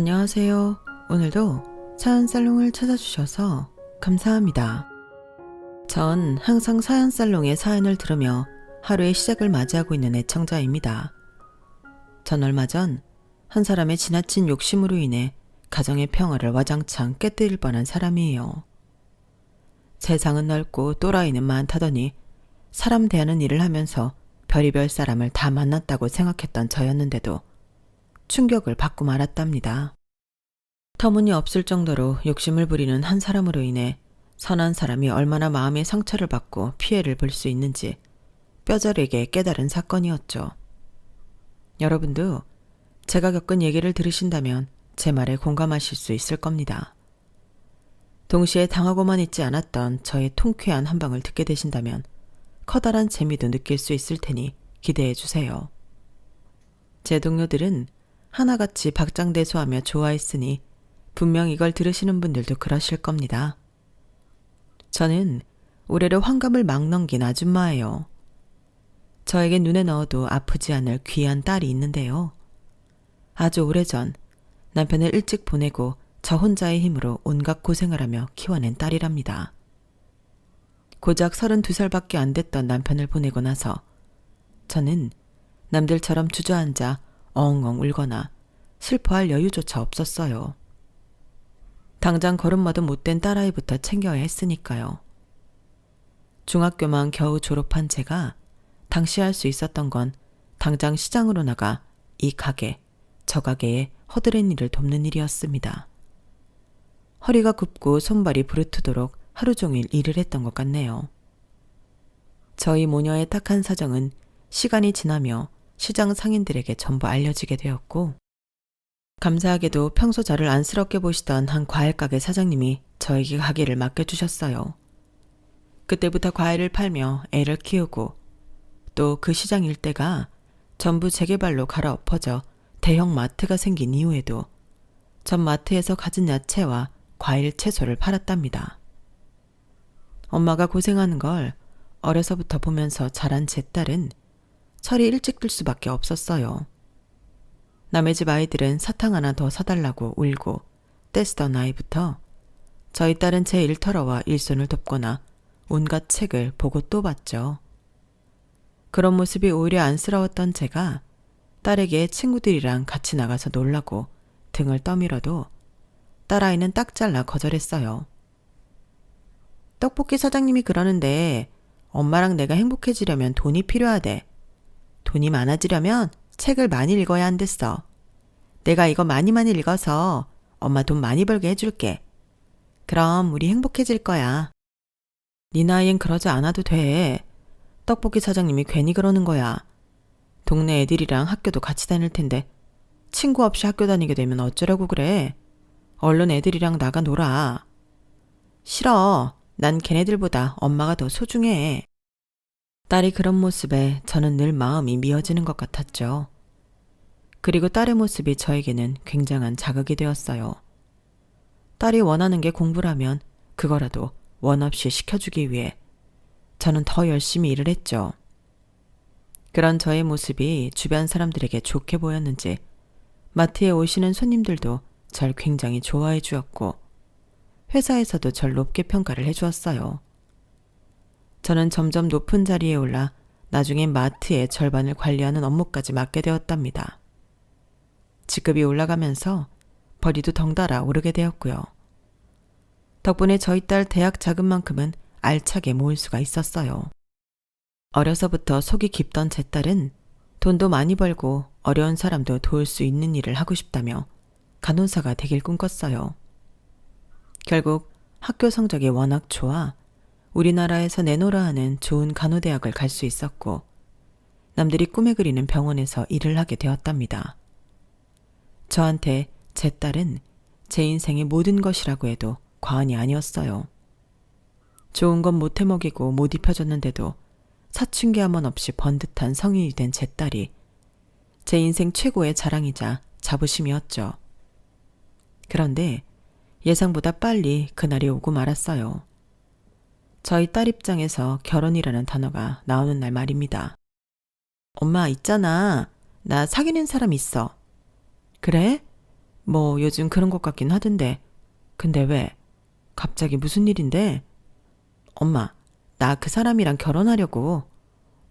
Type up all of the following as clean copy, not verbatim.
안녕하세요. 오늘도 사연살롱을 찾아주셔서 감사합니다. 전 항상 사연살롱의 사연을 들으며 하루의 시작을 맞이하고 있는 애청자입니다. 전 얼마 전 한 사람의 지나친 욕심으로 인해 가정의 평화를 와장창 깨뜨릴 뻔한 사람이에요. 세상은 넓고 또라이는 많다더니 사람 대하는 일을 하면서 별의별 사람을 다 만났다고 생각했던 저였는데도 충격을 받고 말았답니다. 터무니없을 정도로 욕심을 부리는 한 사람으로 인해 선한 사람이 얼마나 마음의 상처를 받고 피해를 볼 수 있는지 뼈저리게 깨달은 사건이었죠. 여러분도 제가 겪은 얘기를 들으신다면 제 말에 공감하실 수 있을 겁니다. 동시에 당하고만 있지 않았던 저의 통쾌한 한 방을 듣게 되신다면 커다란 재미도 느낄 수 있을 테니 기대해 주세요. 제 동료들은 하나같이 박장대소하며 좋아했으니 분명 이걸 들으시는 분들도 그러실 겁니다. 저는 올해로 환갑을 막 넘긴 아줌마예요. 저에게 눈에 넣어도 아프지 않을 귀한 딸이 있는데요. 아주 오래전 남편을 일찍 보내고 저 혼자의 힘으로 온갖 고생을 하며 키워낸 딸이랍니다. 고작 32살밖에 안 됐던 남편을 보내고 나서 저는 남들처럼 주저앉아 엉엉 울거나 슬퍼할 여유조차 없었어요. 당장 걸음마도 못된 딸아이부터 챙겨야 했으니까요. 중학교만 겨우 졸업한 제가 당시 할 수 있었던 건 당장 시장으로 나가 이 가게, 저 가게에 허드렛 일을 돕는 일이었습니다. 허리가 굽고 손발이 부르트도록 하루 종일 일을 했던 것 같네요. 저희 모녀의 딱한 사정은 시간이 지나며 시장 상인들에게 전부 알려지게 되었고, 감사하게도 평소 저를 안쓰럽게 보시던 한 과일가게 사장님이 저에게 가게를 맡겨주셨어요. 그때부터 과일을 팔며 애를 키우고 또 그 시장 일대가 전부 재개발로 갈아엎어져 대형 마트가 생긴 이후에도 전 마트에서 가진 야채와 과일, 채소를 팔았답니다. 엄마가 고생하는 걸 어려서부터 보면서 자란 제 딸은 철이 일찍 들 수밖에 없었어요. 남의 집 아이들은 사탕 하나 더 사달라고 울고 떼쓰던 아이부터 저희 딸은 제 일터러와 일손을 돕거나 온갖 책을 보고 또 봤죠. 그런 모습이 오히려 안쓰러웠던 제가 딸에게 친구들이랑 같이 나가서 놀라고 등을 떠밀어도 딸아이는 딱 잘라 거절했어요. 떡볶이 사장님이 그러는데 엄마랑 내가 행복해지려면 돈이 필요하대. 돈이 많아지려면 책을 많이 읽어야 한댔어. 내가 이거 많이 읽어서 엄마 돈 많이 벌게 해줄게. 그럼 우리 행복해질 거야. 네 나이엔 그러지 않아도 돼. 떡볶이 사장님이 괜히 그러는 거야. 동네 애들이랑 학교도 같이 다닐 텐데 친구 없이 학교 다니게 되면 어쩌려고 그래. 얼른 애들이랑 나가 놀아. 싫어. 난 걔네들보다 엄마가 더 소중해. 딸이 그런 모습에 저는 늘 마음이 미어지는 것 같았죠. 그리고 딸의 모습이 저에게는 굉장한 자극이 되었어요. 딸이 원하는 게 공부라면 그거라도 원 없이 시켜주기 위해 저는 더 열심히 일을 했죠. 그런 저의 모습이 주변 사람들에게 좋게 보였는지 마트에 오시는 손님들도 절 굉장히 좋아해 주었고 회사에서도 절 높게 평가를 해주었어요. 저는 점점 높은 자리에 올라 나중에 마트의 절반을 관리하는 업무까지 맡게 되었답니다. 직급이 올라가면서 벌이도 덩달아 오르게 되었고요. 덕분에 저희 딸 대학 자금만큼은 알차게 모을 수가 있었어요. 어려서부터 속이 깊던 제 딸은 돈도 많이 벌고 어려운 사람도 도울 수 있는 일을 하고 싶다며 간호사가 되길 꿈꿨어요. 결국 학교 성적이 워낙 좋아 우리나라에서 내노라 하는 좋은 간호대학을 갈 수 있었고 남들이 꿈에 그리는 병원에서 일을 하게 되었답니다. 저한테 제 딸은 제 인생의 모든 것이라고 해도 과언이 아니었어요. 좋은 건 못 해먹이고 못 입혀줬는데도 사춘기 한번 없이 번듯한 성인이 된 제 딸이 제 인생 최고의 자랑이자 자부심이었죠. 그런데 예상보다 빨리 그날이 오고 말았어요. 저희 딸 입장에서 결혼이라는 단어가 나오는 날 말입니다. 엄마 있잖아. 나 사귀는 사람 있어. 그래? 뭐 요즘 그런 것 같긴 하던데. 근데 왜? 갑자기 무슨 일인데? 엄마, 나 그 사람이랑 결혼하려고.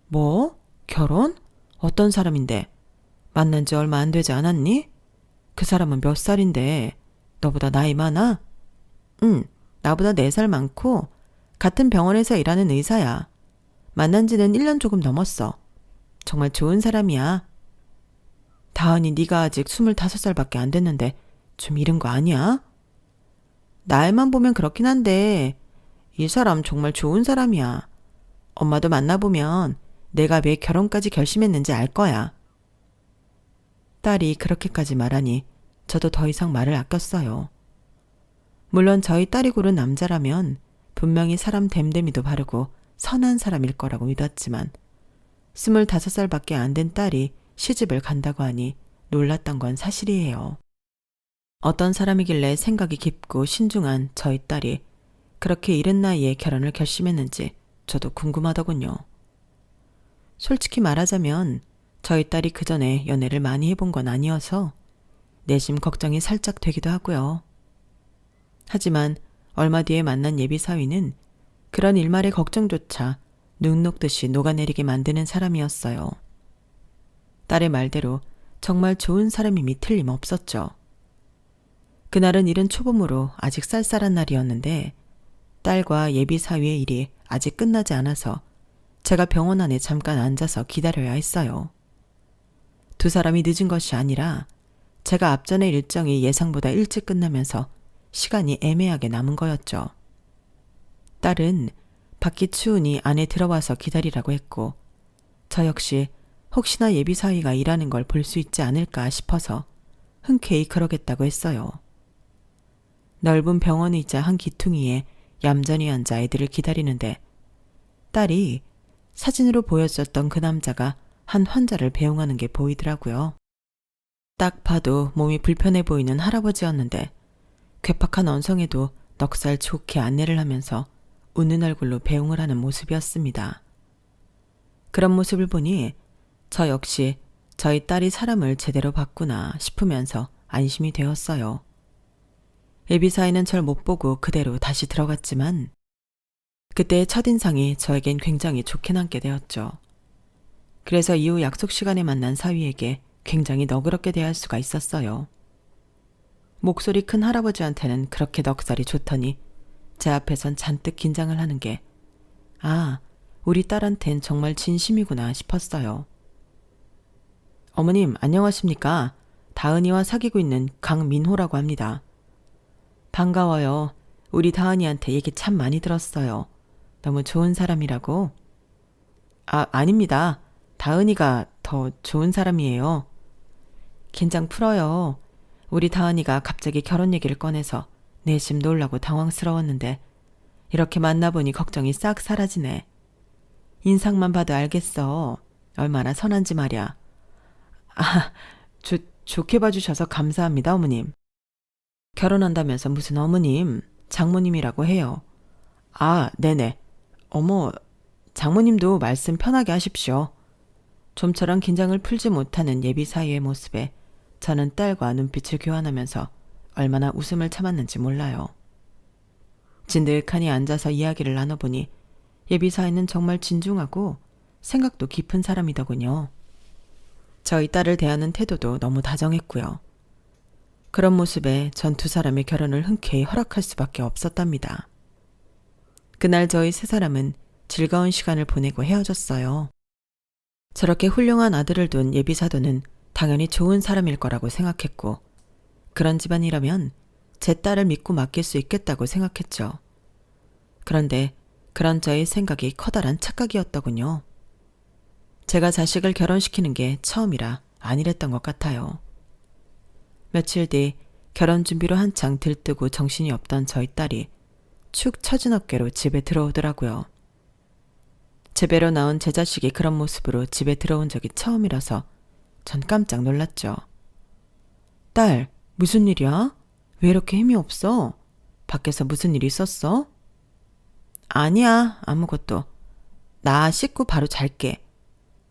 뭐? 결혼? 어떤 사람인데? 만난 지 얼마 안 되지 않았니? 그 사람은 몇 살인데? 너보다 나이 많아? 응, 나보다 4살 많고 같은 병원에서 일하는 의사야. 만난 지는 1년 조금 넘었어. 정말 좋은 사람이야. 다은이 네가 아직 25살밖에 안 됐는데 좀 이른 거 아니야? 나이만 보면 그렇긴 한데 이 사람 정말 좋은 사람이야. 엄마도 만나보면 내가 왜 결혼까지 결심했는지 알 거야. 딸이 그렇게까지 말하니 저도 더 이상 말을 아꼈어요. 물론 저희 딸이 고른 남자라면 분명히 사람 됨됨이도 바르고 선한 사람일 거라고 믿었지만 25살밖에 안 된 딸이 시집을 간다고 하니 놀랐던 건 사실이에요. 어떤 사람이길래 생각이 깊고 신중한 저희 딸이 그렇게 이른 나이에 결혼을 결심했는지 저도 궁금하더군요. 솔직히 말하자면 저희 딸이 그 전에 연애를 많이 해본 건 아니어서 내심 걱정이 살짝 되기도 하고요. 하지만 얼마 뒤에 만난 예비 사위는 그런 일말의 걱정조차 눈 녹듯이 녹아내리게 만드는 사람이었어요. 딸의 말대로 정말 좋은 사람임이 틀림없었죠. 그날은 이른 초봄으로 아직 쌀쌀한 날이었는데 딸과 예비 사위의 일이 아직 끝나지 않아서 제가 병원 안에 잠깐 앉아서 기다려야 했어요. 두 사람이 늦은 것이 아니라 제가 앞전의 일정이 예상보다 일찍 끝나면서 시간이 애매하게 남은 거였죠. 딸은 밖이 추우니 안에 들어와서 기다리라고 했고 저 역시 혹시나 예비 사위가 일하는 걸 볼 수 있지 않을까 싶어서 흔쾌히 그러겠다고 했어요. 넓은 병원 의자 한 기퉁이에 얌전히 앉아 애들을 기다리는데 딸이 사진으로 보여줬던 그 남자가 한 환자를 배웅하는 게 보이더라고요. 딱 봐도 몸이 불편해 보이는 할아버지였는데 괴팍한 언성에도 넉살 좋게 안내를 하면서 웃는 얼굴로 배웅을 하는 모습이었습니다. 그런 모습을 보니 저 역시 저희 딸이 사람을 제대로 봤구나 싶으면서 안심이 되었어요. 예비사위는 절 못 보고 그대로 다시 들어갔지만 그때의 첫인상이 저에겐 굉장히 좋게 남게 되었죠. 그래서 이후 약속 시간에 만난 사위에게 굉장히 너그럽게 대할 수가 있었어요. 목소리 큰 할아버지한테는 그렇게 넉살이 좋더니 제 앞에선 잔뜩 긴장을 하는 게 우리 딸한텐 정말 진심이구나 싶었어요. 어머님 안녕하십니까? 다은이와 사귀고 있는 강민호라고 합니다. 반가워요. 우리 다은이한테 얘기 참 많이 들었어요. 너무 좋은 사람이라고. 아닙니다. 다은이가 더 좋은 사람이에요. 긴장 풀어요. 우리 다은이가 갑자기 결혼 얘기를 꺼내서 내심 놀라고 당황스러웠는데 이렇게 만나보니 걱정이 싹 사라지네. 인상만 봐도 알겠어. 얼마나 선한지 말이야. 좋게 봐주셔서 감사합니다, 어머님. 결혼한다면서 무슨 어머님, 장모님이라고 해요. 네네. 어머, 장모님도 말씀 편하게 하십시오. 좀처럼 긴장을 풀지 못하는 예비 사위의 모습에 저는 딸과 눈빛을 교환하면서 얼마나 웃음을 참았는지 몰라요. 진득하니 앉아서 이야기를 나눠보니 예비 사위는 정말 진중하고 생각도 깊은 사람이더군요. 저희 딸을 대하는 태도도 너무 다정했고요. 그런 모습에 전 두 사람의 결혼을 흔쾌히 허락할 수밖에 없었답니다. 그날 저희 세 사람은 즐거운 시간을 보내고 헤어졌어요. 저렇게 훌륭한 아들을 둔 예비사도는 당연히 좋은 사람일 거라고 생각했고 그런 집안이라면 제 딸을 믿고 맡길 수 있겠다고 생각했죠. 그런데 그런 저의 생각이 커다란 착각이었더군요. 제가 자식을 결혼시키는 게 처음이라 아니랬던 것 같아요. 며칠 뒤 결혼 준비로 한창 들뜨고 정신이 없던 저희 딸이 축 처진 어깨로 집에 들어오더라고요. 제 배로 나온 제 자식이 그런 모습으로 집에 들어온 적이 처음이라서 전 깜짝 놀랐죠. 딸, 무슨 일이야? 왜 이렇게 힘이 없어? 밖에서 무슨 일 있었어? 아니야, 아무것도. 나 씻고 바로 잘게.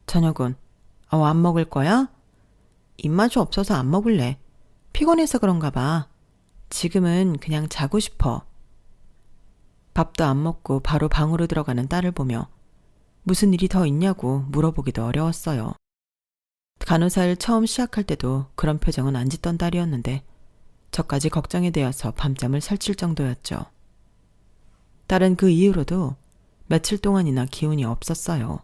저녁은? 안 먹을 거야? 입맛이 없어서 안 먹을래. 피곤해서 그런가 봐. 지금은 그냥 자고 싶어. 밥도 안 먹고 바로 방으로 들어가는 딸을 보며 무슨 일이 더 있냐고 물어보기도 어려웠어요. 간호사 일 처음 시작할 때도 그런 표정은 안 짓던 딸이었는데 저까지 걱정이 되어서 밤잠을 설칠 정도였죠. 딸은 그 이후로도 며칠 동안이나 기운이 없었어요.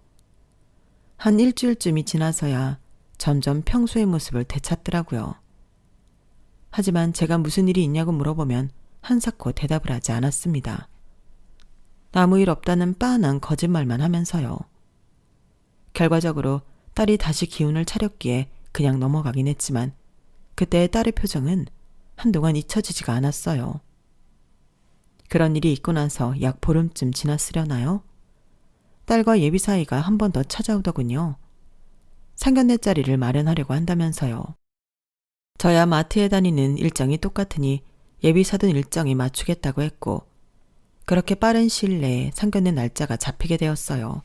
한 일주일쯤이 지나서야 점점 평소의 모습을 되찾더라고요. 하지만 제가 무슨 일이 있냐고 물어보면 한사코 대답을 하지 않았습니다. 아무 일 없다는 빤한 거짓말만 하면서요. 결과적으로 딸이 다시 기운을 차렸기에 그냥 넘어가긴 했지만 그때의 딸의 표정은 한동안 잊혀지지가 않았어요. 그런 일이 있고 나서 약 보름쯤 지났으려나요? 딸과 예비 사이가 한 번 더 찾아오더군요. 상견례 자리를 마련하려고 한다면서요. 저야 마트에 다니는 일정이 똑같으니 예비 사돈 일정에 맞추겠다고 했고 그렇게 빠른 시일 내에 상견례 날짜가 잡히게 되었어요.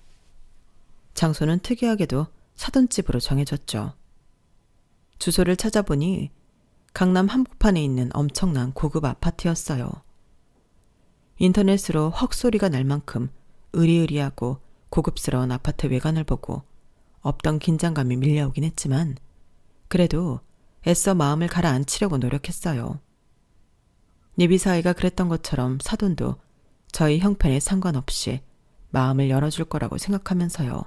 장소는 특이하게도 사돈집으로 정해졌죠. 주소를 찾아보니 강남 한복판에 있는 엄청난 고급 아파트였어요. 인터넷으로 헉소리가 날 만큼 으리으리하고 고급스러운 아파트 외관을 보고 없던 긴장감이 밀려오긴 했지만 그래도 애써 마음을 가라앉히려고 노력했어요. 예비 사이가 그랬던 것처럼 사돈도 저희 형편에 상관없이 마음을 열어줄 거라고 생각하면서요.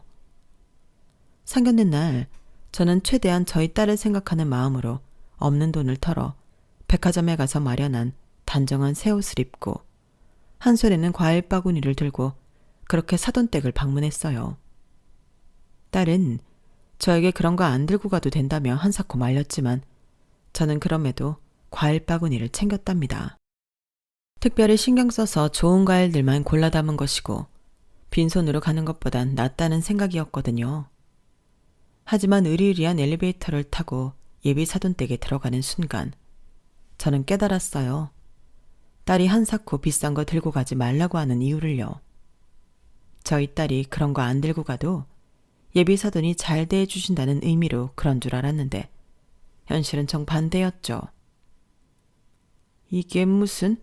상견례 날 저는 최대한 저희 딸을 생각하는 마음으로 없는 돈을 털어 백화점에 가서 마련한 단정한 새 옷을 입고 한 손에는 과일 바구니를 들고 그렇게 사돈댁을 방문했어요. 딸은 저에게 그런 거 안 들고 가도 된다며 한사코 말렸지만 저는 그럼에도 과일 바구니를 챙겼답니다. 특별히 신경 써서 좋은 과일들만 골라 담은 것이고 빈손으로 가는 것보단 낫다는 생각이었거든요. 하지만 으리으리한 엘리베이터를 타고 예비 사돈댁에 들어가는 순간 저는 깨달았어요. 딸이 한사코 비싼 거 들고 가지 말라고 하는 이유를요. 저희 딸이 그런 거 안 들고 가도 예비 사돈이 잘 대해주신다는 의미로 그런 줄 알았는데 현실은 정반대였죠. 이게 무슨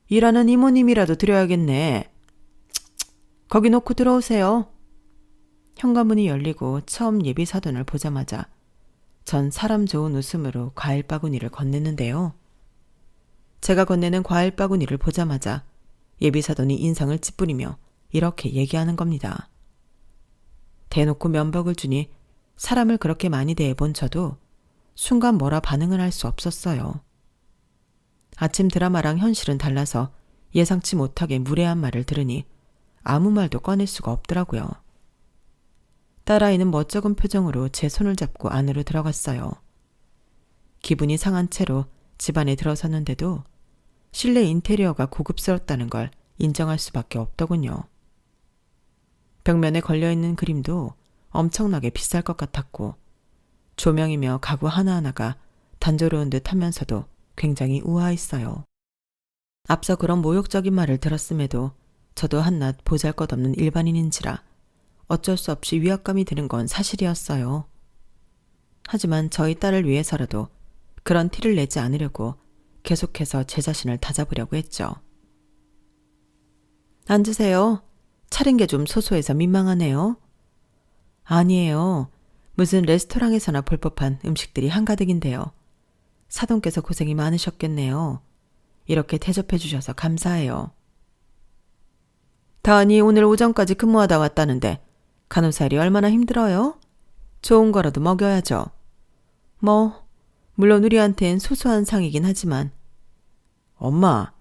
일하는 이모님이라도 드려야겠네. 거기 놓고 들어오세요. 현관문이 열리고 처음 예비 사돈을 보자마자 전 사람 좋은 웃음으로 과일 바구니를 건넸는데요. 제가 건네는 과일 바구니를 보자마자 예비 사돈이 인상을 찌푸리며 이렇게 얘기하는 겁니다. 대놓고 면박을 주니 사람을 그렇게 많이 대해본 저도 순간 뭐라 반응을 할 수 없었어요. 아침 드라마랑 현실은 달라서 예상치 못하게 무례한 말을 들으니 아무 말도 꺼낼 수가 없더라고요. 딸아이는 멋쩍은 표정으로 제 손을 잡고 안으로 들어갔어요. 기분이 상한 채로 집 안에 들어섰는데도 실내 인테리어가 고급스럽다는 걸 인정할 수밖에 없더군요. 벽면에 걸려있는 그림도 엄청나게 비쌀 것 같았고 조명이며 가구 하나하나가 단조로운 듯 하면서도 굉장히 우아했어요. 앞서 그런 모욕적인 말을 들었음에도 저도 한낱 보잘것없는 일반인인지라 어쩔 수 없이 위압감이 드는 건 사실이었어요. 하지만 저희 딸을 위해서라도 그런 티를 내지 않으려고 계속해서 제 자신을 다잡으려고 했죠. 앉으세요. 차린 게 좀 소소해서 민망하네요. 아니에요. 무슨 레스토랑에서나 볼 법한 음식들이 한가득인데요. 사돈께서 고생이 많으셨겠네요. 이렇게 대접해 주셔서 감사해요. 다은이 오늘 오전까지 근무하다 왔다는데 간호사 일이 얼마나 힘들어요? 좋은 거라도 먹여야죠. 물론 우리한텐 소소한 상이긴 하지만. 엄마.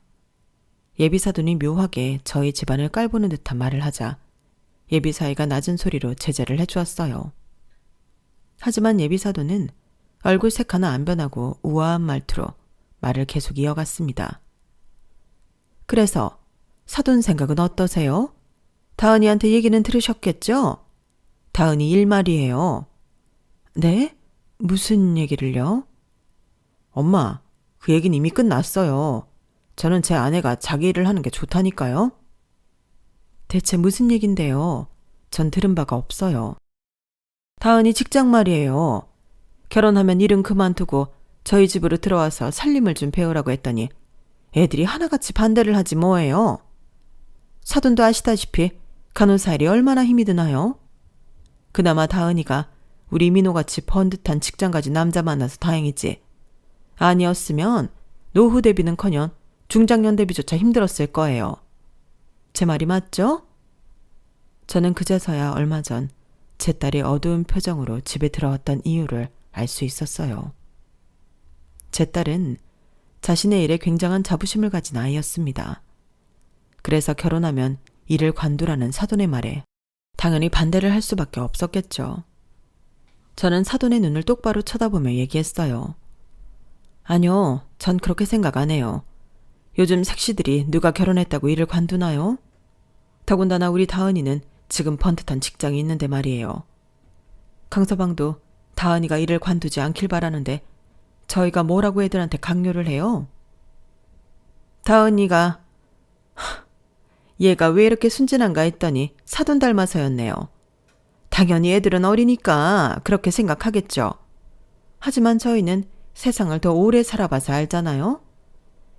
예비사돈이 묘하게 저희 집안을 깔보는 듯한 말을 하자 예비사이가 낮은 소리로 제재를 해주었어요. 하지만 예비사돈은 얼굴색 하나 안 변하고 우아한 말투로 말을 계속 이어갔습니다. 그래서 사돈 생각은 어떠세요? 다은이한테 얘기는 들으셨겠죠? 다은이 일 말이에요. 네? 무슨 얘기를요? 엄마, 그 얘기는 이미 끝났어요. 저는 제 아내가 자기 일을 하는 게 좋다니까요. 대체 무슨 얘긴데요? 전 들은 바가 없어요. 다은이 직장 말이에요. 결혼하면 일은 그만두고 저희 집으로 들어와서 살림을 좀 배우라고 했더니 애들이 하나같이 반대를 하지 뭐예요. 사돈도 아시다시피 간호사 일이 얼마나 힘이 드나요? 그나마 다은이가 우리 민호같이 번듯한 직장 가진 남자 만나서 다행이지. 아니었으면 노후 대비는커녕 중장년 대비조차 힘들었을 거예요. 제 말이 맞죠? 저는 그제서야 얼마 전 제 딸이 어두운 표정으로 집에 들어왔던 이유를 알 수 있었어요. 제 딸은 자신의 일에 굉장한 자부심을 가진 아이였습니다. 그래서 결혼하면 일을 관두라는 사돈의 말에 당연히 반대를 할 수밖에 없었겠죠. 저는 사돈의 눈을 똑바로 쳐다보며 얘기했어요. 아니요, 전 그렇게 생각 안 해요. 요즘 색시들이 누가 결혼했다고 일을 관두나요? 더군다나 우리 다은이는 지금 번듯한 직장이 있는데 말이에요. 강서방도 다은이가 일을 관두지 않길 바라는데 저희가 뭐라고 애들한테 강요를 해요? 다은이가 얘가 왜 이렇게 순진한가 했더니 사돈 닮아서였네요. 당연히 애들은 어리니까 그렇게 생각하겠죠. 하지만 저희는 세상을 더 오래 살아봐서 알잖아요.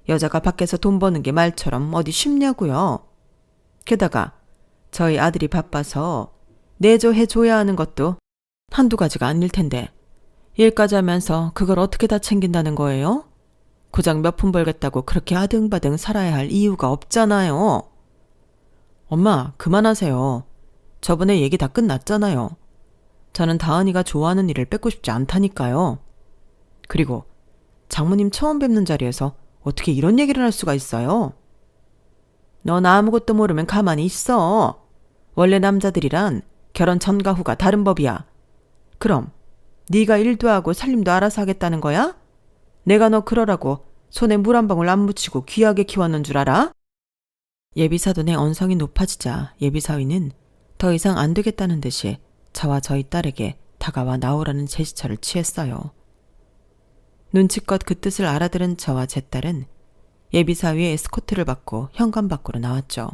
여자가 밖에서 돈 버는 게 말처럼 어디 쉽냐고요. 게다가 저희 아들이 바빠서 내조해줘야 하는 것도 한두 가지가 아닐 텐데 일까지 하면서 그걸 어떻게 다 챙긴다는 거예요? 고작 몇 푼 벌겠다고 그렇게 아등바등 살아야 할 이유가 없잖아요. 엄마, 그만하세요. 저번에 얘기 다 끝났잖아요. 저는 다은이가 좋아하는 일을 뺏고 싶지 않다니까요. 그리고 장모님 처음 뵙는 자리에서 어떻게 이런 얘기를 할 수가 있어요? 넌 아무것도 모르면 가만히 있어. 원래 남자들이란 결혼 전과 후가 다른 법이야. 그럼 네가 일도 하고 살림도 알아서 하겠다는 거야? 내가 너 그러라고 손에 물 한 방울 안 묻히고 귀하게 키웠는 줄 알아? 예비사돈의 언성이 높아지자 예비사위는 더 이상 안 되겠다는 듯이 저와 저희 딸에게 다가와 나오라는 제스처를 취했어요. 눈치껏 그 뜻을 알아들은 저와 제 딸은 예비사위의 에스코트를 받고 현관 밖으로 나왔죠.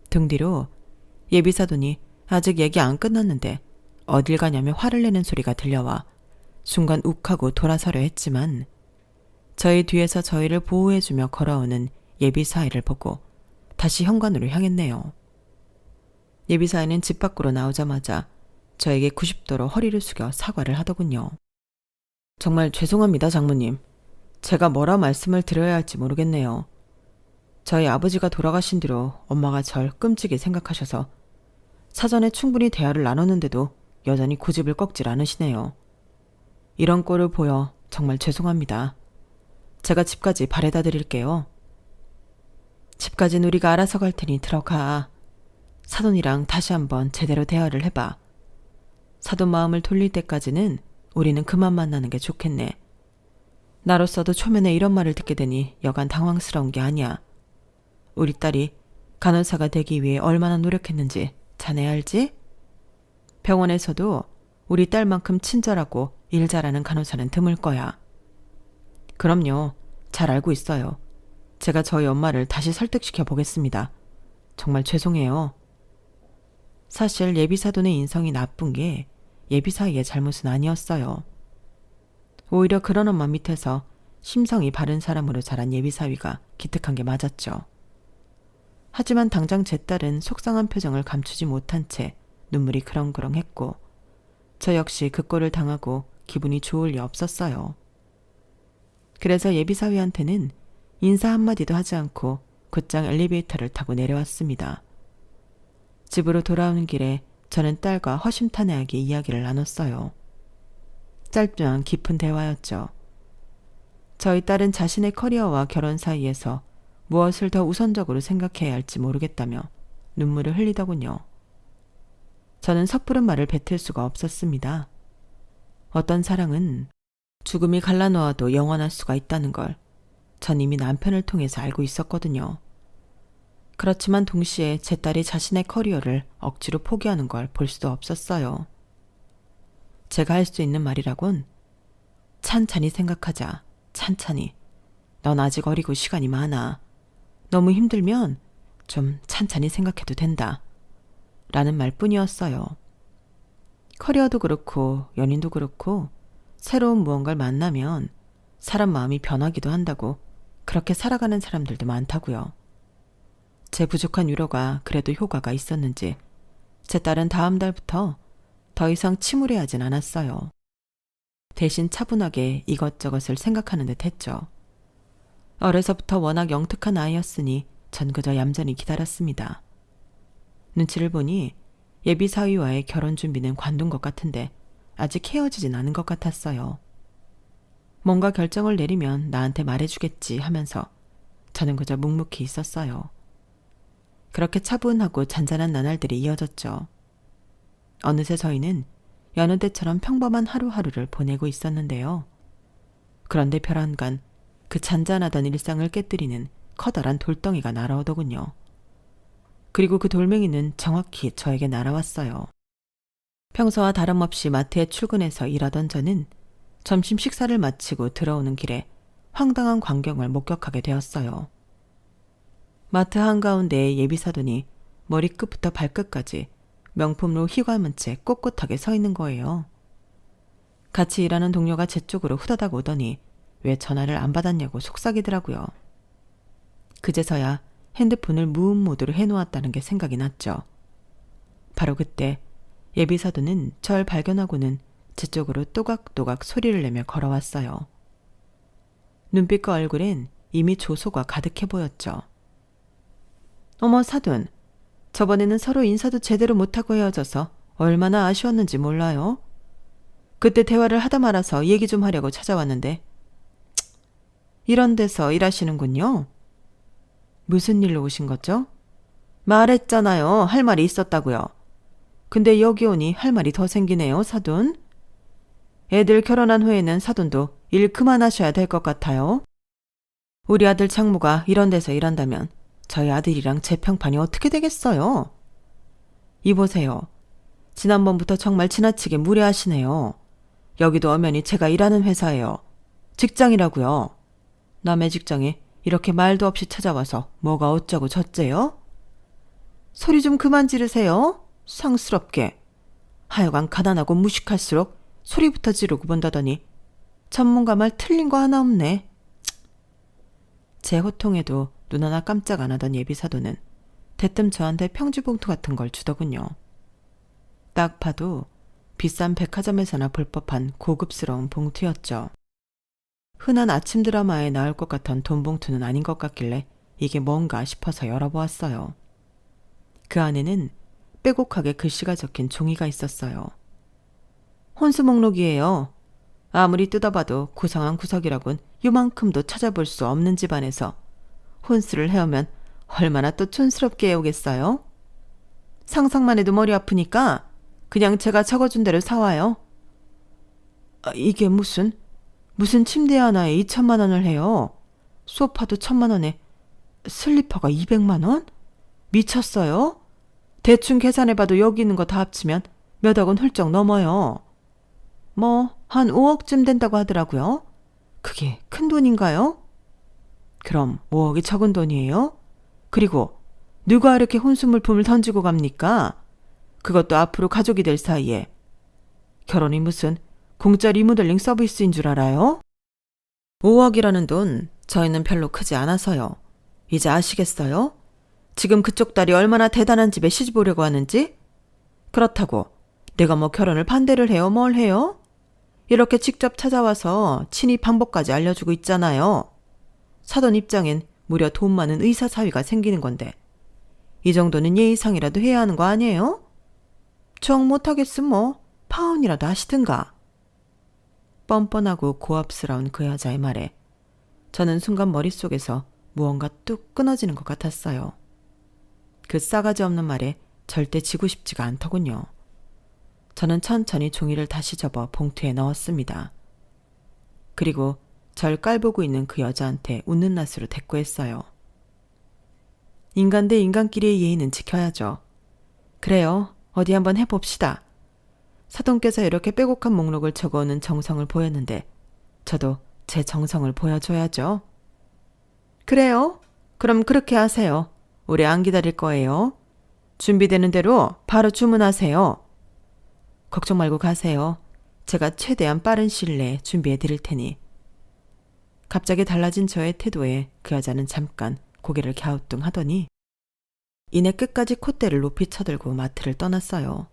등 뒤로 예비사돈이 아직 얘기 안 끝났는데 어딜 가냐며 화를 내는 소리가 들려와 순간 욱하고 돌아서려 했지만 저희 뒤에서 저희를 보호해주며 걸어오는 예비사위를 보고 다시 현관으로 향했네요. 예비사위는 집 밖으로 나오자마자 저에게 90도로 허리를 숙여 사과를 하더군요. 정말 죄송합니다, 장모님. 제가 뭐라 말씀을 드려야 할지 모르겠네요. 저희 아버지가 돌아가신 뒤로 엄마가 절 끔찍이 생각하셔서 사전에 충분히 대화를 나눴는데도 여전히 고집을 꺾질 않으시네요. 이런 꼴을 보여 정말 죄송합니다. 제가 집까지 바래다 드릴게요. 집까진 우리가 알아서 갈 테니 들어가. 사돈이랑 다시 한번 제대로 대화를 해봐. 사돈 마음을 돌릴 때까지는 우리는 그만 만나는 게 좋겠네. 나로서도 초면에 이런 말을 듣게 되니 여간 당황스러운 게 아니야. 우리 딸이 간호사가 되기 위해 얼마나 노력했는지 자네 알지? 병원에서도 우리 딸만큼 친절하고 일 잘하는 간호사는 드물 거야. 그럼요. 잘 알고 있어요. 제가 저희 엄마를 다시 설득시켜 보겠습니다. 정말 죄송해요. 사실 예비사돈의 인성이 나쁜 게 예비사위의 잘못은 아니었어요. 오히려 그런 엄마 밑에서 심성이 바른 사람으로 자란 예비사위가 기특한 게 맞았죠. 하지만 당장 제 딸은 속상한 표정을 감추지 못한 채 눈물이 그렁그렁했고 저 역시 그 꼴을 당하고 기분이 좋을 리 없었어요. 그래서 예비사위한테는 인사 한마디도 하지 않고 곧장 엘리베이터를 타고 내려왔습니다. 집으로 돌아오는 길에 저는 딸과 허심탄회하게 이야기를 나눴어요. 짧지만 깊은 대화였죠. 저희 딸은 자신의 커리어와 결혼 사이에서 무엇을 더 우선적으로 생각해야 할지 모르겠다며 눈물을 흘리더군요. 저는 섣부른 말을 뱉을 수가 없었습니다. 어떤 사랑은 죽음이 갈라놓아도 영원할 수가 있다는 걸 전 이미 남편을 통해서 알고 있었거든요. 그렇지만 동시에 제 딸이 자신의 커리어를 억지로 포기하는 걸 볼 수도 없었어요. 제가 할 수 있는 말이라곤 찬찬히 생각하자. 찬찬히. 넌 아직 어리고 시간이 많아. 너무 힘들면 좀 찬찬히 생각해도 된다. 라는 말뿐이었어요. 커리어도 그렇고 연인도 그렇고 새로운 무언가를 만나면 사람 마음이 변하기도 한다고 그렇게 살아가는 사람들도 많다고요. 제 부족한 위로가 그래도 효과가 있었는지 제 딸은 다음 달부터 더 이상 침울해하진 않았어요. 대신 차분하게 이것저것을 생각하는 듯 했죠. 어려서부터 워낙 영특한 아이였으니 전 그저 얌전히 기다렸습니다. 눈치를 보니 예비 사위와의 결혼 준비는 관둔 것 같은데 아직 헤어지진 않은 것 같았어요. 뭔가 결정을 내리면 나한테 말해주겠지 하면서 저는 그저 묵묵히 있었어요. 그렇게 차분하고 잔잔한 나날들이 이어졌죠. 어느새 저희는 여느 때처럼 평범한 하루하루를 보내고 있었는데요. 그런데 별안간 그 잔잔하던 일상을 깨뜨리는 커다란 돌덩이가 날아오더군요. 그리고 그 돌멩이는 정확히 저에게 날아왔어요. 평소와 다름없이 마트에 출근해서 일하던 저는 점심 식사를 마치고 들어오는 길에 황당한 광경을 목격하게 되었어요. 마트 한가운데에 예비사돈이 머리끝부터 발끝까지 명품으로 휘감은 채 꼿꼿하게 서 있는 거예요. 같이 일하는 동료가 제 쪽으로 후다닥 오더니 왜 전화를 안 받았냐고 속삭이더라고요. 그제서야 핸드폰을 무음 모드로 해놓았다는 게 생각이 났죠. 바로 그때 예비사돈은 절 발견하고는 제 쪽으로 또각또각 소리를 내며 걸어왔어요. 눈빛과 얼굴엔 이미 조소가 가득해 보였죠. 어머 사돈, 저번에는 서로 인사도 제대로 못하고 헤어져서 얼마나 아쉬웠는지 몰라요. 그때 대화를 하다 말아서 얘기 좀 하려고 찾아왔는데 이런 데서 일하시는군요. 무슨 일로 오신 거죠? 말했잖아요. 할 말이 있었다고요. 근데 여기 오니 할 말이 더 생기네요, 사돈. 애들 결혼한 후에는 사돈도 일 그만하셔야 될 것 같아요. 우리 아들 장모가 이런 데서 일한다면 저희 아들이랑 제 평판이 어떻게 되겠어요? 이보세요. 지난번부터 정말 지나치게 무례하시네요. 여기도 엄연히 제가 일하는 회사예요. 직장이라고요. 남의 직장에 이렇게 말도 없이 찾아와서 뭐가 어쩌고 저쩌요? 소리 좀 그만 지르세요. 상스럽게. 하여간 가난하고 무식할수록 소리부터 지르고 본다더니 전문가 말 틀린 거 하나 없네. 제 호통에도 눈 하나 깜짝 안 하던 예비사도는 대뜸 저한테 평지봉투 같은 걸 주더군요. 딱 봐도 비싼 백화점에서나 볼 법한 고급스러운 봉투였죠. 흔한 아침 드라마에 나올 것 같던 돈 봉투는 아닌 것 같길래 이게 뭔가 싶어서 열어보았어요. 그 안에는 빼곡하게 글씨가 적힌 종이가 있었어요. 혼수 목록이에요. 아무리 뜯어봐도 구성한 구석이라곤 요만큼도 찾아볼 수 없는 집안에서 혼수를 해오면 얼마나 또 촌스럽게 해오겠어요? 상상만 해도 머리 아프니까 그냥 제가 적어준 대로 사와요. 이게 무슨 침대 하나에 2천만 원을 해요. 소파도 1,000만 원에 슬리퍼가 200만 원? 미쳤어요? 대충 계산해봐도 여기 있는 거 다 합치면 몇 억은 훌쩍 넘어요. 뭐 한 5억쯤 된다고 하더라고요. 그게 큰 돈인가요? 그럼 5억이 적은 돈이에요? 그리고 누가 이렇게 혼수 물품을 던지고 갑니까? 그것도 앞으로 가족이 될 사이에. 결혼이 무슨 공짜 리모델링 서비스인 줄 알아요? 5억이라는 돈 저희는 별로 크지 않아서요. 이제 아시겠어요? 지금 그쪽 딸이 얼마나 대단한 집에 시집 오려고 하는지? 그렇다고 내가 뭐 결혼을 반대를 해요? 뭘 해요? 이렇게 직접 찾아와서 친히 방법까지 알려주고 있잖아요. 사돈 입장엔 무려 돈 많은 의사 사위가 생기는 건데 이 정도는 예의상이라도 해야 하는 거 아니에요? 정 못하겠음 뭐 파혼이라도 하시든가. 뻔뻔하고 고압스러운 그 여자의 말에 저는 순간 머릿속에서 무언가 뚝 끊어지는 것 같았어요. 그 싸가지 없는 말에 절대 지고 싶지가 않더군요. 저는 천천히 종이를 다시 접어 봉투에 넣었습니다. 그리고 절 깔보고 있는 그 여자한테 웃는 낯으로 대꾸했어요. 인간 대 인간끼리의 예의는 지켜야죠. 그래요. 어디 한번 해봅시다. 사돈께서 이렇게 빼곡한 목록을 적어오는 정성을 보였는데 저도 제 정성을 보여줘야죠. 그래요. 그럼 그렇게 하세요. 오래 안 기다릴 거예요. 준비되는 대로 바로 주문하세요. 걱정 말고 가세요. 제가 최대한 빠른 시일 내에 준비해 드릴 테니. 갑자기 달라진 저의 태도에 그 여자는 잠깐 고개를 갸우뚱하더니 이내 끝까지 콧대를 높이 쳐들고 마트를 떠났어요.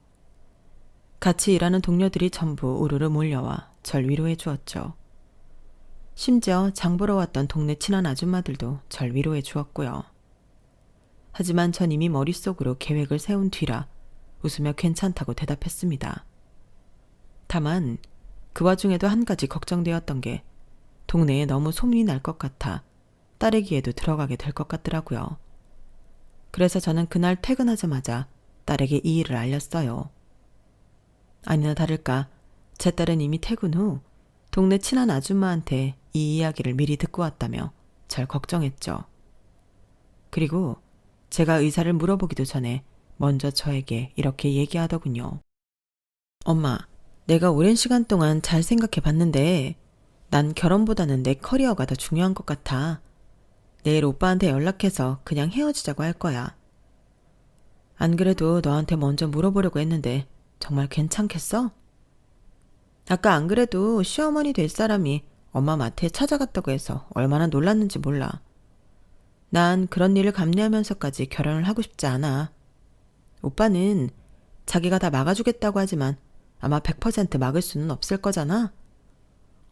같이 일하는 동료들이 전부 우르르 몰려와 절 위로해 주었죠. 심지어 장 보러 왔던 동네 친한 아줌마들도 절 위로해 주었고요. 하지만 전 이미 머릿속으로 계획을 세운 뒤라 웃으며 괜찮다고 대답했습니다. 다만 그 와중에도 한 가지 걱정되었던 게 동네에 너무 소문이 날 것 같아 딸에게도 들어가게 될 것 같더라고요. 그래서 저는 그날 퇴근하자마자 딸에게 이 일을 알렸어요. 아니나 다를까 제 딸은 이미 퇴근 후 동네 친한 아줌마한테 이 이야기를 미리 듣고 왔다며 절 걱정했죠. 그리고 제가 의사를 물어보기도 전에 먼저 저에게 이렇게 얘기하더군요. 엄마, 내가 오랜 시간 동안 잘 생각해 봤는데 난 결혼보다는 내 커리어가 더 중요한 것 같아. 내일 오빠한테 연락해서 그냥 헤어지자고 할 거야. 안 그래도 너한테 먼저 물어보려고 했는데 정말 괜찮겠어? 아까 안 그래도 시어머니 될 사람이 엄마 마트에 찾아갔다고 해서 얼마나 놀랐는지 몰라. 난 그런 일을 감내하면서까지 결혼을 하고 싶지 않아. 오빠는 자기가 다 막아주겠다고 하지만 아마 100% 막을 수는 없을 거잖아.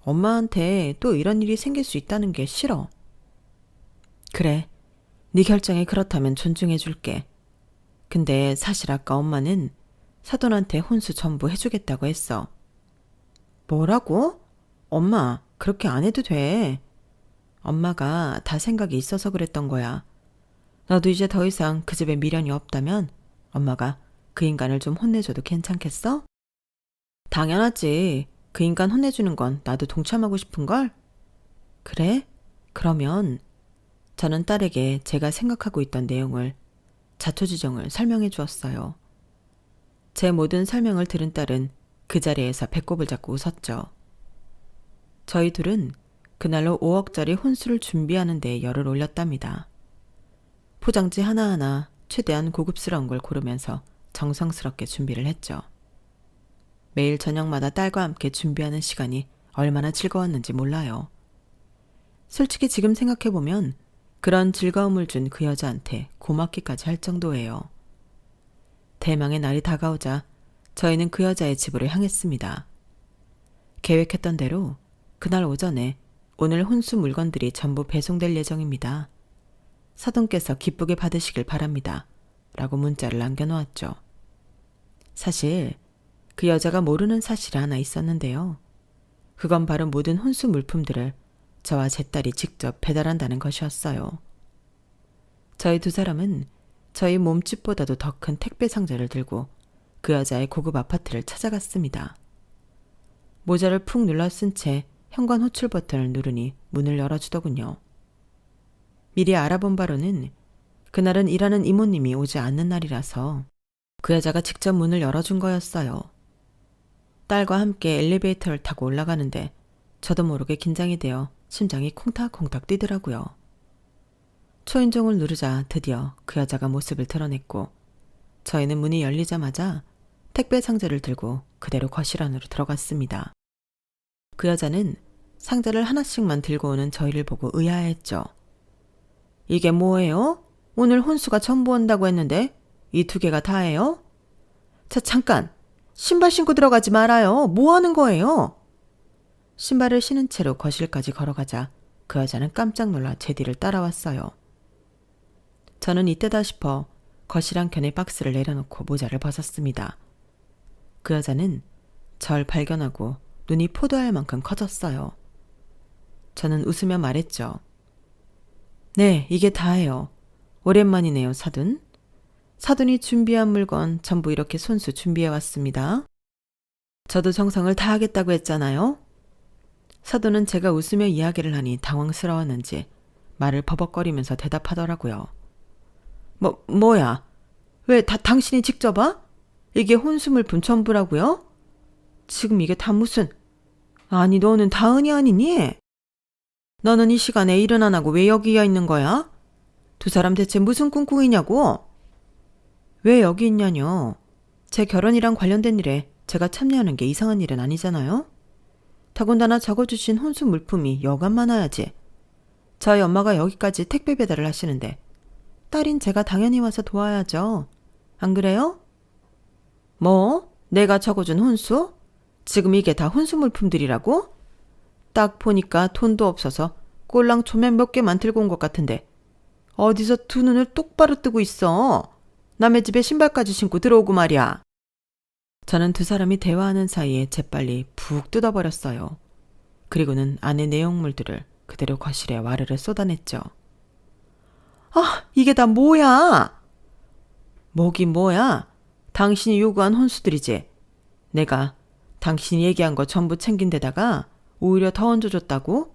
엄마한테 또 이런 일이 생길 수 있다는 게 싫어. 그래, 네 결정이 그렇다면 존중해 줄게. 근데 사실 아까 엄마는 사돈한테 혼수 전부 해주겠다고 했어. 뭐라고? 엄마, 그렇게 안 해도 돼. 엄마가 다 생각이 있어서 그랬던 거야. 너도 이제 더 이상 그 집에 미련이 없다면 엄마가 그 인간을 좀 혼내줘도 괜찮겠어? 당연하지. 그 인간 혼내주는 건 나도 동참하고 싶은걸? 그래? 그러면 저는 딸에게 제가 생각하고 있던 내용을 자초지종을 설명해 주었어요. 제 모든 설명을 들은 딸은 그 자리에서 배꼽을 잡고 웃었죠. 저희 둘은 그날로 5억짜리 혼수를 준비하는 데 열을 올렸답니다. 포장지 하나하나 최대한 고급스러운 걸 고르면서 정성스럽게 준비를 했죠. 매일 저녁마다 딸과 함께 준비하는 시간이 얼마나 즐거웠는지 몰라요. 솔직히 지금 생각해보면 그런 즐거움을 준 그 여자한테 고맙기까지 할 정도예요. 대망의 날이 다가오자 저희는 그 여자의 집으로 향했습니다. 계획했던 대로 그날 오전에 오늘 혼수 물건들이 전부 배송될 예정입니다. 사돈께서 기쁘게 받으시길 바랍니다. 라고 문자를 남겨놓았죠. 사실 그 여자가 모르는 사실이 하나 있었는데요. 그건 바로 모든 혼수 물품들을 저와 제 딸이 직접 배달한다는 것이었어요. 저희 두 사람은 저희 몸집보다도 더 큰 택배 상자를 들고 그 여자의 고급 아파트를 찾아갔습니다. 모자를 푹 눌러 쓴 채 현관 호출 버튼을 누르니 문을 열어주더군요. 미리 알아본 바로는 그날은 일하는 이모님이 오지 않는 날이라서 그 여자가 직접 문을 열어준 거였어요. 딸과 함께 엘리베이터를 타고 올라가는데 저도 모르게 긴장이 되어 심장이 콩닥콩닥 뛰더라고요. 초인종을 누르자 드디어 그 여자가 모습을 드러냈고 저희는 문이 열리자마자 택배 상자를 들고 그대로 거실 안으로 들어갔습니다. 그 여자는 상자를 하나씩만 들고 오는 저희를 보고 의아해했죠. 이게 뭐예요? 오늘 혼수가 전부 온다고 했는데 이 2개가 다예요? 자, 잠깐! 신발 신고 들어가지 말아요. 뭐 하는 거예요? 신발을 신은 채로 거실까지 걸어가자 그 여자는 깜짝 놀라 제 뒤를 따라왔어요. 저는 이때다 싶어 거실 한켠에 박스를 내려놓고 모자를 벗었습니다. 그 여자는 절 발견하고 눈이 포도알 만큼 커졌어요. 저는 웃으며 말했죠. 네, 이게 다예요. 오랜만이네요, 사돈. 사돈이 준비한 물건 전부 이렇게 손수 준비해왔습니다. 저도 정성을 다하겠다고 했잖아요. 사돈은 제가 웃으며 이야기를 하니 당황스러웠는지 말을 버벅거리면서 대답하더라고요. 뭐야? 왜 당신이 직접 와? 이게 혼수 물품 전부라고요? 지금 이게 다 무슨... 아니, 너는 다은이 아니니? 너는 이 시간에 일은 안 하고 왜 여기 와 있는 거야? 두 사람 대체 무슨 꿍꿍이냐고? 왜 여기 있냐뇨? 제 결혼이랑 관련된 일에 제가 참여하는 게 이상한 일은 아니잖아요? 더군다나 적어주신 혼수 물품이 여간 많아야지. 저희 엄마가 여기까지 택배 배달을 하시는데 딸인 제가 당연히 와서 도와야죠. 안 그래요? 뭐? 내가 적어준 혼수? 지금 이게 다 혼수 물품들이라고? 딱 보니까 돈도 없어서 꼴랑 조면 몇 개만 들고 온 것 같은데 어디서 두 눈을 똑바로 뜨고 있어. 남의 집에 신발까지 신고 들어오고 말이야. 저는 두 사람이 대화하는 사이에 재빨리 푹 뜯어버렸어요. 그리고는 안의 내용물들을 그대로 거실에 와르르 쏟아냈죠. 아, 이게 다 뭐야? 뭐긴 뭐야? 당신이 요구한 혼수들이지. 내가 당신이 얘기한 거 전부 챙긴 데다가 오히려 더 얹어줬다고?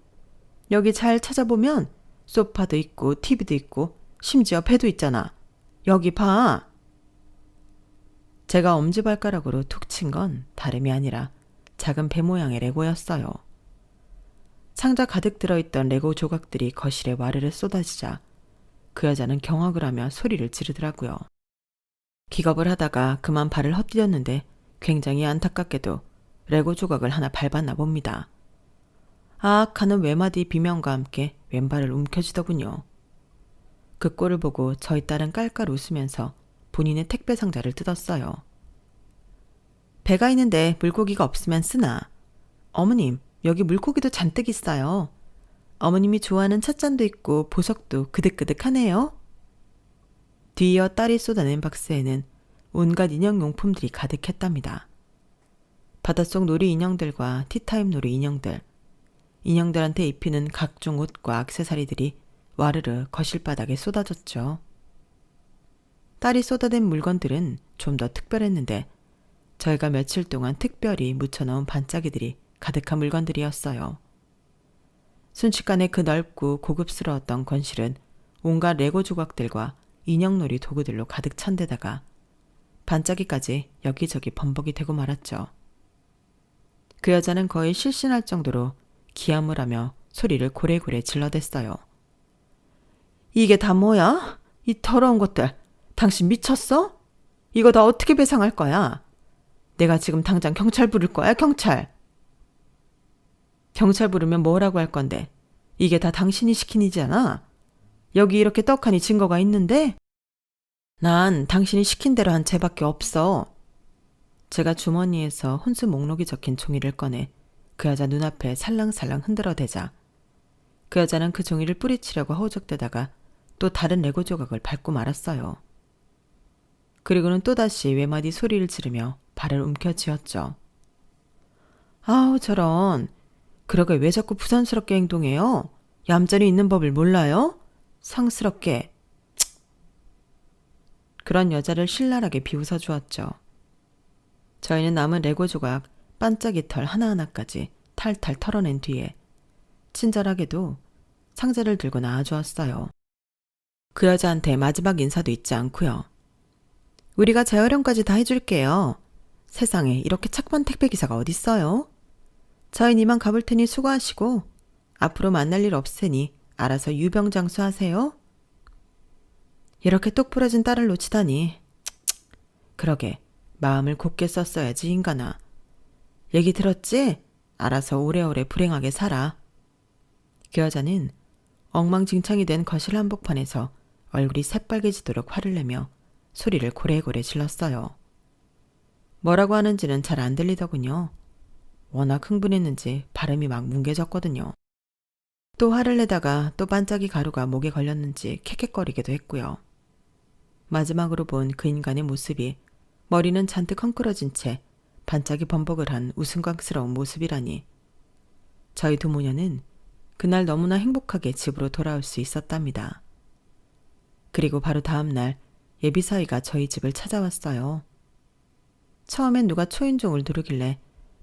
여기 잘 찾아보면 소파도 있고 TV도 있고 심지어 배도 있잖아. 여기 봐. 제가 엄지발가락으로 툭 친 건 다름이 아니라 작은 배 모양의 레고였어요. 상자 가득 들어있던 레고 조각들이 거실에 와르르 쏟아지자 그 여자는 경악을 하며 소리를 지르더라고요. 기겁을 하다가 그만 발을 헛디뎠는데 굉장히 안타깝게도 레고 조각을 하나 밟았나 봅니다. 아악 하는 외마디 비명과 함께 왼발을 움켜쥐더군요. 그 꼴을 보고 저희 딸은 깔깔 웃으면서 본인의 택배 상자를 뜯었어요. 배가 있는데 물고기가 없으면 쓰나. 어머님, 여기 물고기도 잔뜩 있어요. 어머님이 좋아하는 찻잔도 있고 보석도 그득그득하네요. 뒤이어 딸이 쏟아낸 박스에는 온갖 인형용품들이 가득했답니다. 바닷속 놀이 인형들과 티타임 놀이 인형들, 인형들한테 입히는 각종 옷과 액세서리들이 와르르 거실 바닥에 쏟아졌죠. 딸이 쏟아낸 물건들은 좀 더 특별했는데 저희가 며칠 동안 특별히 묻혀놓은 반짝이들이 가득한 물건들이었어요. 순식간에 그 넓고 고급스러웠던 건실은 온갖 레고 조각들과 인형놀이 도구들로 가득 찬 데다가 반짝이까지 여기저기 범벅이 되고 말았죠. 그 여자는 거의 실신할 정도로 기함을 하며 소리를 고래고래 질러댔어요. 이게 다 뭐야? 이 더러운 것들. 당신 미쳤어? 이거 다 어떻게 배상할 거야? 내가 지금 당장 경찰 부를 거야, 경찰. 경찰 부르면 뭐라고 할 건데? 이게 다 당신이 시킨 일이잖아. 여기 이렇게 떡하니 증거가 있는데? 난 당신이 시킨 대로 한 죄밖에 없어. 제가 주머니에서 혼수 목록이 적힌 종이를 꺼내 그 여자 눈앞에 살랑살랑 흔들어대자 그 여자는 그 종이를 뿌리치려고 허우적대다가 또 다른 레고 조각을 밟고 말았어요. 그리고는 또다시 외마디 소리를 지르며 발을 움켜쥐었죠. 아우 저런. 그러게 왜 자꾸 부산스럽게 행동해요? 얌전히 있는 법을 몰라요? 상스럽게. 그런 여자를 신랄하게 비웃어 주었죠. 저희는 남은 레고 조각 반짝이 털 하나하나까지 탈탈 털어낸 뒤에 친절하게도 상자를 들고 나와주었어요. 그 여자한테 마지막 인사도 잊지 않고요. 우리가 재활용까지 다 해줄게요. 세상에 이렇게 착한 택배기사가 어딨어요? 저희 이만 가볼 테니 수고하시고 앞으로 만날 일 없으니 알아서 유병장수 하세요. 이렇게 똑 부러진 딸을 놓치다니. 그러게 마음을 곱게 썼어야지 인간아. 얘기 들었지? 알아서 오래오래 불행하게 살아. 그 여자는 엉망진창이 된 거실 한복판에서 얼굴이 새빨개지도록 화를 내며 소리를 고래고래 질렀어요. 뭐라고 하는지는 잘 안 들리더군요. 워낙 흥분했는지 발음이 막 뭉개졌거든요. 또 화를 내다가 또 반짝이 가루가 목에 걸렸는지 캑캑거리기도 했고요. 마지막으로 본 그 인간의 모습이 머리는 잔뜩 헝클어진 채 반짝이 범벅을 한 우스꽝스러운 모습이라니. 저희 두 모녀는 그날 너무나 행복하게 집으로 돌아올 수 있었답니다. 그리고 바로 다음 날 예비사위가 저희 집을 찾아왔어요. 처음엔 누가 초인종을 누르길래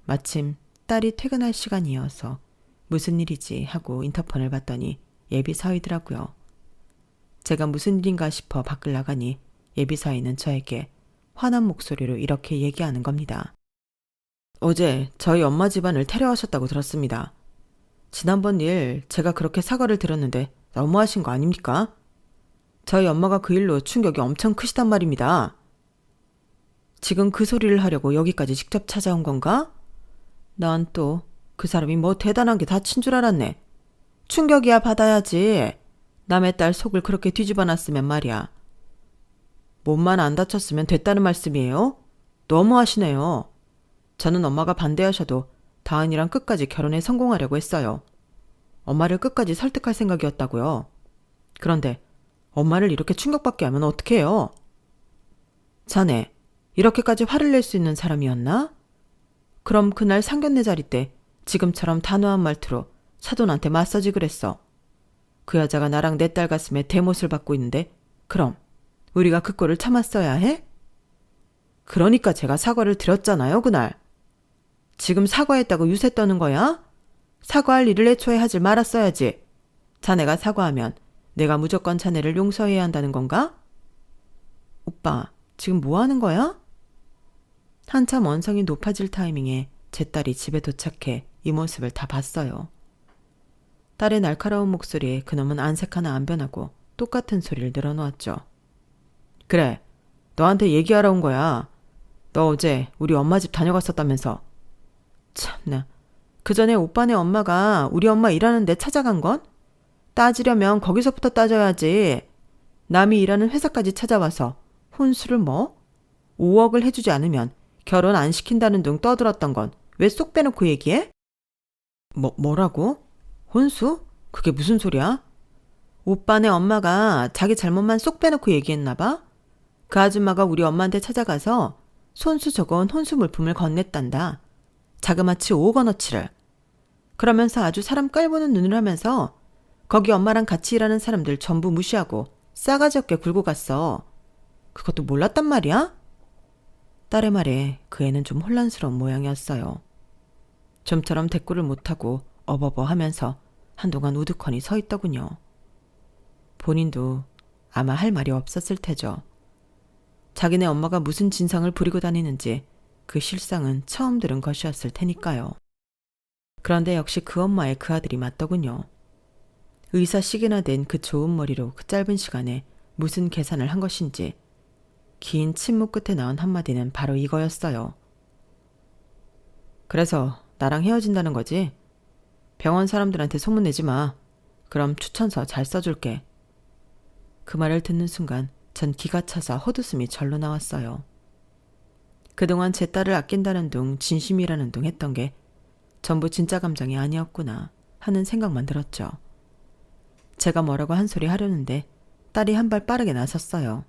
마침 딸이 퇴근할 시간이어서 무슨 일이지 하고 인터폰을 봤더니 예비사위더라고요. 제가 무슨 일인가 싶어 밖을 나가니 예비사위는 저에게 화난 목소리로 이렇게 얘기하는 겁니다. 어제 저희 엄마 집안을 테러하셨다고 들었습니다. 지난번 일 제가 그렇게 사과를 드렸는데 너무하신 거 아닙니까? 저희 엄마가 그 일로 충격이 엄청 크시단 말입니다. 지금 그 소리를 하려고 여기까지 직접 찾아온 건가? 난 또 그 사람이 뭐 대단한 게 다친 줄 알았네. 충격이야 받아야지. 남의 딸 속을 그렇게 뒤집어 놨으면 말이야. 몸만 안 다쳤으면 됐다는 말씀이에요? 너무하시네요. 저는 엄마가 반대하셔도 다은이랑 끝까지 결혼에 성공하려고 했어요. 엄마를 끝까지 설득할 생각이었다고요. 그런데 엄마를 이렇게 충격받게 하면 어떡해요? 자네, 이렇게까지 화를 낼 수 있는 사람이었나? 그럼 그날 상견례 자리 때 지금처럼 단호한 말투로 사돈한테 마사지 그랬어. 그 여자가 나랑 내 딸 가슴에 대못을 받고 있는데 그럼 우리가 그 꼴을 참았어야 해? 그러니까 제가 사과를 드렸잖아요, 그날. 지금 사과했다고 유세 떠는 거야? 사과할 일을 애초에 하질 말았어야지. 자네가 사과하면 내가 무조건 자네를 용서해야 한다는 건가? 오빠, 지금 뭐 하는 거야? 한참 언성이 높아질 타이밍에 제 딸이 집에 도착해 이 모습을 다 봤어요. 딸의 날카로운 목소리에 그놈은 안색 하나 안 변하고 똑같은 소리를 늘어놓았죠. 그래, 너한테 얘기하러 온 거야. 너 어제 우리 엄마 집 다녀갔었다면서. 참나, 그 전에 오빠네 엄마가 우리 엄마 일하는데 찾아간 건? 따지려면 거기서부터 따져야지. 남이 일하는 회사까지 찾아와서 혼수를 뭐? 5억을 해주지 않으면 결혼 안 시킨다는 둥 떠들었던 건 왜 쏙 빼놓고 얘기해? 뭐라고? 혼수? 그게 무슨 소리야? 오빠네 엄마가 자기 잘못만 쏙 빼놓고 얘기했나 봐? 그 아줌마가 우리 엄마한테 찾아가서 손수 적은 혼수 물품을 건넸단다. 자그마치 5억 원어치를. 그러면서 아주 사람 깔보는 눈을 하면서 거기 엄마랑 같이 일하는 사람들 전부 무시하고 싸가지 없게 굴고 갔어. 그것도 몰랐단 말이야? 딸의 말에 그 애는 좀 혼란스러운 모양이었어요. 좀처럼 대꾸를 못하고 어버버 하면서 한동안 우두커니 서 있더군요. 본인도 아마 할 말이 없었을 테죠. 자기네 엄마가 무슨 진상을 부리고 다니는지 그 실상은 처음 들은 것이었을 테니까요. 그런데 역시 그 엄마의 그 아들이 맞더군요. 의사식이나 된 그 좋은 머리로 그 짧은 시간에 무슨 계산을 한 것인지 긴 침묵 끝에 나온 한마디는 바로 이거였어요. 그래서 나랑 헤어진다는 거지? 병원 사람들한테 소문내지 마. 그럼 추천서 잘 써줄게. 그 말을 듣는 순간 전 기가 차서 헛웃음이 절로 나왔어요. 그동안 제 딸을 아낀다는 둥 진심이라는 둥 했던 게 전부 진짜 감정이 아니었구나 하는 생각만 들었죠. 제가 뭐라고 한 소리 하려는데 딸이 한 발 빠르게 나섰어요.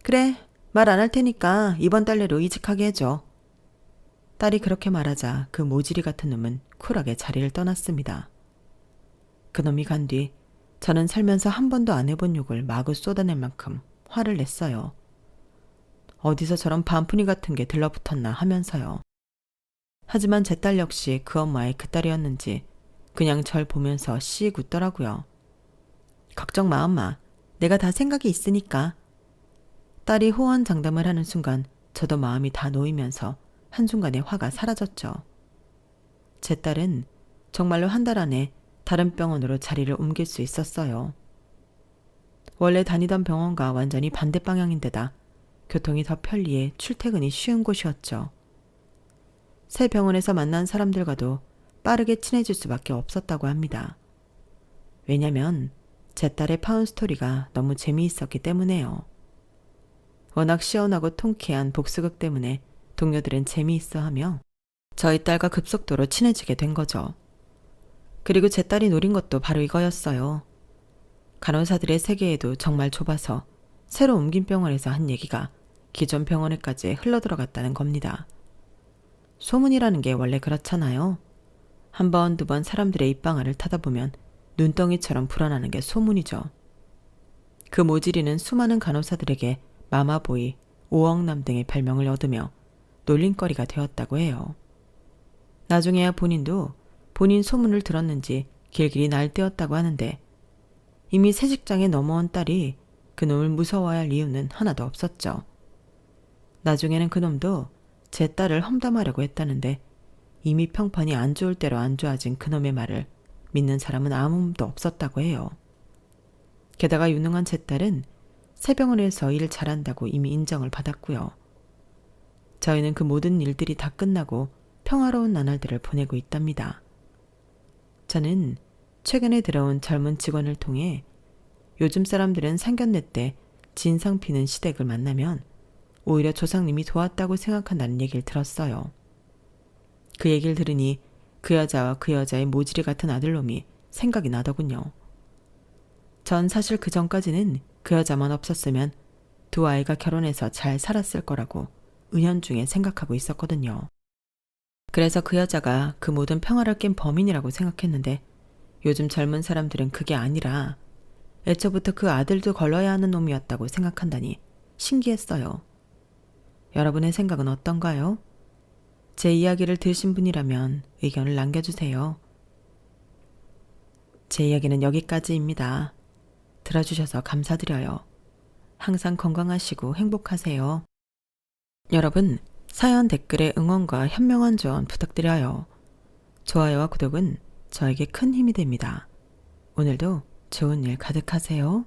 그래, 말 안 할 테니까 이번 달 내로 이직하게 해줘. 딸이 그렇게 말하자 그 모지리 같은 놈은 쿨하게 자리를 떠났습니다. 그놈이 간 뒤 저는 살면서 한 번도 안 해본 욕을 마구 쏟아낼 만큼 화를 냈어요. 어디서 저런 반푼이 같은 게 들러붙었나 하면서요. 하지만 제 딸 역시 그 엄마의 그 딸이었는지 그냥 절 보면서 씩 웃더라고요. 걱정 마 엄마. 내가 다 생각이 있으니까. 딸이 호언장담을 하는 순간 저도 마음이 다 놓이면서 한순간에 화가 사라졌죠. 제 딸은 정말로 한 달 안에 다른 병원으로 자리를 옮길 수 있었어요. 원래 다니던 병원과 완전히 반대 방향인데다 교통이 더 편리해 출퇴근이 쉬운 곳이었죠. 새 병원에서 만난 사람들과도 빠르게 친해질 수밖에 없었다고 합니다. 왜냐면 제 딸의 파운스토리가 너무 재미있었기 때문에요. 워낙 시원하고 통쾌한 복수극 때문에 동료들은 재미있어하며 저희 딸과 급속도로 친해지게 된 거죠. 그리고 제 딸이 노린 것도 바로 이거였어요. 간호사들의 세계에도 정말 좁아서 새로 옮긴 병원에서 한 얘기가 기존 병원에까지 흘러들어갔다는 겁니다. 소문이라는 게 원래 그렇잖아요. 한 번, 두 번 사람들의 입방아를 타다 보면 눈덩이처럼 불어나는 게 소문이죠. 그 모지리는 수많은 간호사들에게 마마보이, 오억남 등의 별명을 얻으며 놀림거리가 되었다고 해요. 나중에야 본인도 본인 소문을 들었는지 길길이 날뛰었다고 하는데 이미 새 직장에 넘어온 딸이 그놈을 무서워야 할 이유는 하나도 없었죠. 나중에는 그놈도 제 딸을 험담하려고 했다는데 이미 평판이 안 좋을 대로 안 좋아진 그놈의 말을 믿는 사람은 아무도 없었다고 해요. 게다가 유능한 제 딸은 새 병원에서 일 잘한다고 이미 인정을 받았고요. 저희는 그 모든 일들이 다 끝나고 평화로운 나날들을 보내고 있답니다. 저는 최근에 들어온 젊은 직원을 통해 요즘 사람들은 상견례 때 진상 피는 시댁을 만나면 오히려 조상님이 도왔다고 생각한다는 얘기를 들었어요. 그 얘기를 들으니 그 여자와 그 여자의 모질이 같은 아들놈이 생각이 나더군요. 전 사실 그 전까지는 그 여자만 없었으면 두 아이가 결혼해서 잘 살았을 거라고 은연중에 생각하고 있었거든요. 그래서 그 여자가 그 모든 평화를 깬 범인이라고 생각했는데 요즘 젊은 사람들은 그게 아니라 애초부터 그 아들도 걸러야 하는 놈이었다고 생각한다니 신기했어요. 여러분의 생각은 어떤가요? 제 이야기를 들으신 분이라면 의견을 남겨주세요. 제 이야기는 여기까지입니다. 들어주셔서 감사드려요. 항상 건강하시고 행복하세요. 여러분, 사연 댓글에 응원과 현명한 조언 부탁드려요. 좋아요와 구독은 저에게 큰 힘이 됩니다. 오늘도 좋은 일 가득하세요.